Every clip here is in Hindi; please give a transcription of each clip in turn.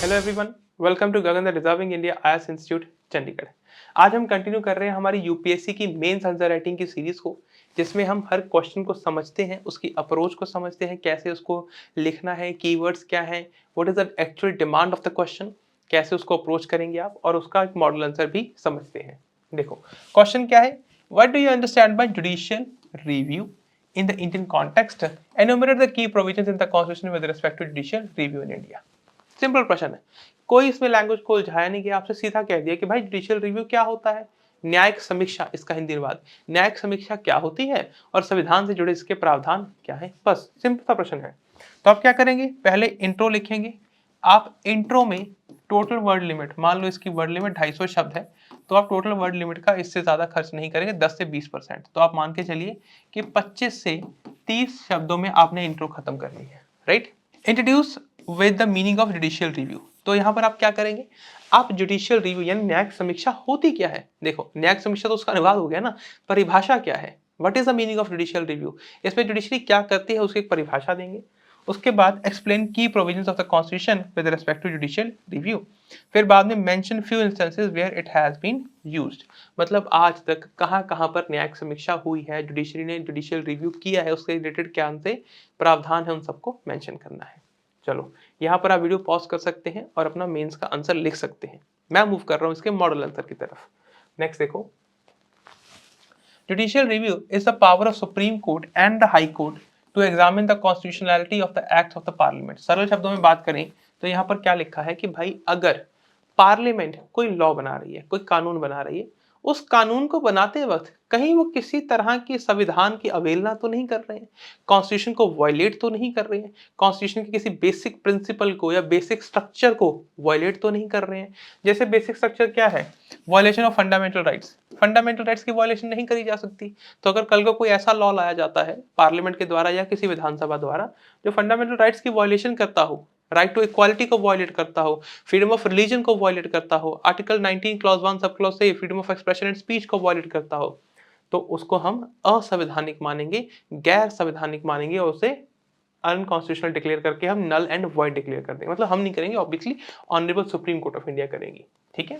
Hello everyone, welcome to Gagan the deserving India IAS institute Chandigarh. आज हम कंटिन्यू कर रहे हैं हमारी यूपीएससी की मेंस आंसर राइटिंग की सीरीज को, जिसमें हम हर क्वेश्चन को समझते हैं, उसकी अप्रोच को समझते हैं, कैसे उसको लिखना है, कीवर्ड्स क्या हैं, what is the actual demand of the question, कैसे उसको अप्रोच करेंगे आप, और उसका एक मॉडल आंसर भी समझते हैं। देखो क्वेश्चन क्या है, what do you understand by judicial review in the Indian context? Enumerate the key provisions in the constitution with respect to judicial review in India. Simple प्रश्न है, कोई इसमें लैंग्वेज को उलझाया नहीं गया, आपसे सीधा कह दिया कि भाई जुडिशियल रिव्यू क्या होता है, न्यायिक समीक्षा, इसका हिंदी अनुवाद न्यायिक समीक्षा क्या होती है और संविधान से जुड़े इसके प्रावधान क्या है। बस सिंपल सा प्रश्न है। तो आप क्या करेंगे, पहले इंट्रो लिखेंगे। आप इंट्रो में टोटल वर्ड लिमिट, मान लो इसकी वर्ड लिमिट 250 शब्द है, तो आप टोटल वर्ड लिमिट का इससे ज्यादा खर्च नहीं करेंगे, 10 से 20%। तो आप मान के चलिए कि 25 से 30 शब्दों में आपने इंट्रो खत्म करनी है, right. Introduce with the meaning of judicial review. तो यहां पर आप क्या करेंगे, आप जुडिशियल रिव्यू यानी न्यायिक समीक्षा होती क्या है। देखो न्यायिक समीक्षा तो उसका अनुवाद हो गया ना, परिभाषा क्या है, what is the meaning of judicial review, इसमें जुडिशरी क्या करती है उसकी एक परिभाषा देंगे। उसके बाद एक्सप्लेन की provisions of the constitution with respect to judicial review. फिर बाद में mention few instances where it has been used, मतलब आज तक कहां कहां पर न्यायिक समीक्षा हुई है, जुडिशरी ने जुडिशियल रिव्यू किया है, उसके रिलेटेड क्या से प्रावधान है, उन सबको मेंशन करना है। चलो यहाँ पर आप वीडियो पॉज कर सकते हैं और अपना मेंस का आंसर लिख सकते हैं। मैं मूव कर रहा हूँ इसके मॉडल आंसर की तरफ। नेक्स्ट देखो, judicial review is the power of supreme court and the high court to examine the constitutionality of the acts of the parliament. सरल शब्दों में बात करें तो यहाँ पर क्या लिखा है कि भाई अगर पार्लियामेंट कोई लॉ बना रही है, कोई कानून बना रही है, उस कानून को बनाते वक्त कहीं वो किसी तरह की संविधान की अवहेलना तो नहीं कर रहे हैं, कॉन्स्टिट्यूशन को वायलेट तो नहीं कर रहे हैं, कॉन्स्टिट्यूशन के किसी बेसिक प्रिंसिपल को या बेसिक स्ट्रक्चर को वायलेट तो नहीं कर रहे हैं। जैसे बेसिक स्ट्रक्चर क्या है, violation of fundamental rights, fundamental rights की वायलेशन नहीं करी जा सकती। तो अगर कल को कोई ऐसा लॉ लाया जाता है पार्लियामेंट के द्वारा या किसी विधानसभा द्वारा जो फंडामेंटल राइट्स की वायलेशन करता हो, राइट टू इक्वालिटी को वायलेट करता हो, फ्रीडम ऑफ रिलीजन को वायलेट करता हो, आर्टिकल 19 क्लॉज 1 सब क्लॉज से freedom of expression and speech को वायलेट करता हो, तो उसको हम असंवैधानिक मानेंगे, गैर संवैधानिक मानेंगे और उसे अनकॉन्स्टिट्यूशनल डिक्लेयर करके हम नल एंड वॉइड डिक्लेयर कर देंगे। मतलब हम नहीं करेंगे, obviously honourable supreme court of India करेगी। ठीक है,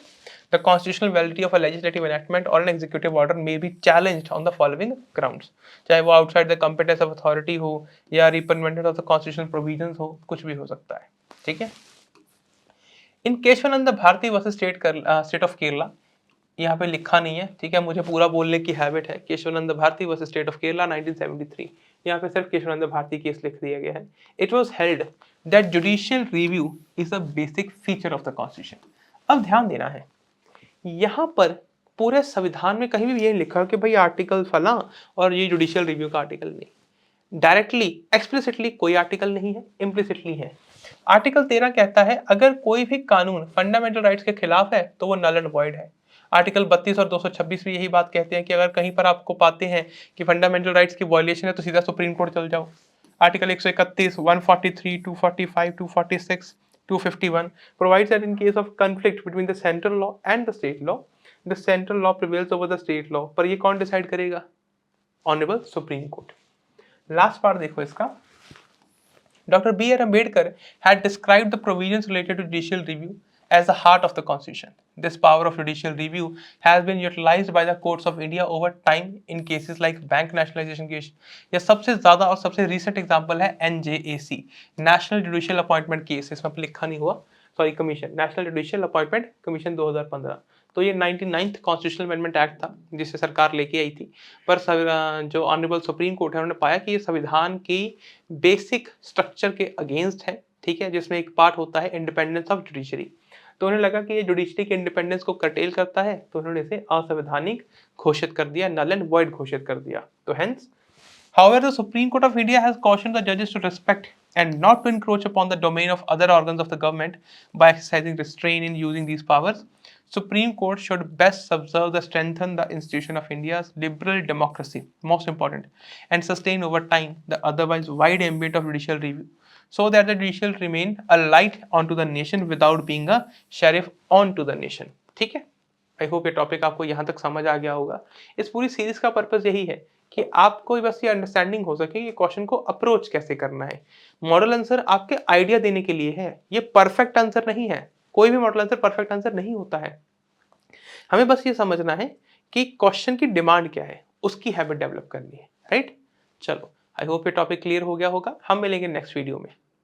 the constitutional validity of a legislative enactment और an executive order may be challenged on the following grounds, चाहे वो outside the competence of authority हो या repugnant of the constitutional provisions हो, कुछ भी हो सकता है। ठीक है, in Kesavananda Bharati versus state of Kerala, यहाँ पे लिखा नहीं है, ठीक है, मुझे पूरा बोलने की हैबिट है। Kesavananda Bharati versus state of Kerala 1973, यहाँ पे सिर्फ केशवानंद भारती केस लिख दिया गया है। It was held that judicial review is a basic feature of the constitution. अब ध्यान देना है, यहाँ पर पूरे संविधान में कहीं भी ये लिखा है कि भाई आर्टिकल फला और ये जुडिशियल रिव्यू का आर्टिकल नहीं। डायरेक्टली एक्सप्लिसिटली कोई आर्टिकल नहीं है, इम्प्लिसिटली है। आर्टिकल 13 कहता है अगर कोई भी कानून फंडामेंटल राइट्स के खिलाफ है तो वो नल एंड वॉइड है। आर्टिकल 32 और 226 भी यही बात कहते हैं कि अगर कहीं पर आपको पाते हैं कि फंडामेंटल राइट्स की वायलेशन है तो सीधा सुप्रीम कोर्ट चल जाओ। Article 131, 143, 245, 246, 251 provides that in case of conflict between the central law and the state law, the central law prevails over the state law। पर ये कौन डिसाइड करेगा, honourable supreme court. Last part देखो इसका, Dr. B.R. Ambedkar had described the provisions related to judicial review as the heart of the Constitution. This power of judicial review has been utilized by the courts of India over time in cases like bank nationalization case। यह सबसे ज़्यादा और सबसे recent example है NJAC, National Judicial Appointment Case, इसमें लिखा नहीं हुआ, sorry commission, national judicial appointment commission 2015। तो ये 99th कॉन्स्टिट्यूशनल अमेंडमेंट एक्ट था जिसे सरकार लेके आई थी, पर जो ऑनरेबल सुप्रीम कोर्ट है उन्होंने पाया कि ये संविधान की बेसिक स्ट्रक्चर के अगेंस्ट है। ठीक है, जिसमें एक पार्ट होता है इंडिपेंडेंस ऑफ जुडिशरी, तो उन्हें लगा कि ये जुडिशरी के इंडिपेंडेंस को कर्टेल करता है, तो उन्होंने इसे असंवैधानिक घोषित कर दिया, नल एंड वॉइड घोषित कर दिया। तो hence however, the Supreme Court of India has cautioned the judges to respect and not to encroach upon the domain of other organs of the government by exercising restraint in using these powers. Supreme Court should best subserve the strengthen the institution of India's liberal democracy, most important, and sustain over time the otherwise wide ambit of judicial review, so that the judicial remain a light onto the nation without being a sheriff onto the nation। ठीक है, आई होप ये टॉपिक आपको यहाँ तक समझ आ गया होगा। इस पूरी सीरीज का पर्पस यही है कि आपको बस ये अंडरस्टैंडिंग हो सके कि क्वेश्चन को अप्रोच कैसे करना है। मॉडल आंसर आपके आइडिया देने के लिए है, ये परफेक्ट आंसर नहीं है। कोई भी मॉडल आंसर परफेक्ट आंसर नहीं होता है। हमें बस ये समझना है कि क्वेश्चन की डिमांड क्या है, उसकी हैबिट डेवलप करनी है, राइट? चलो, आई होप ये टॉपिक क्लियर हो गया होगा। हम मिलेंगे नेक्स्ट वीडियो में।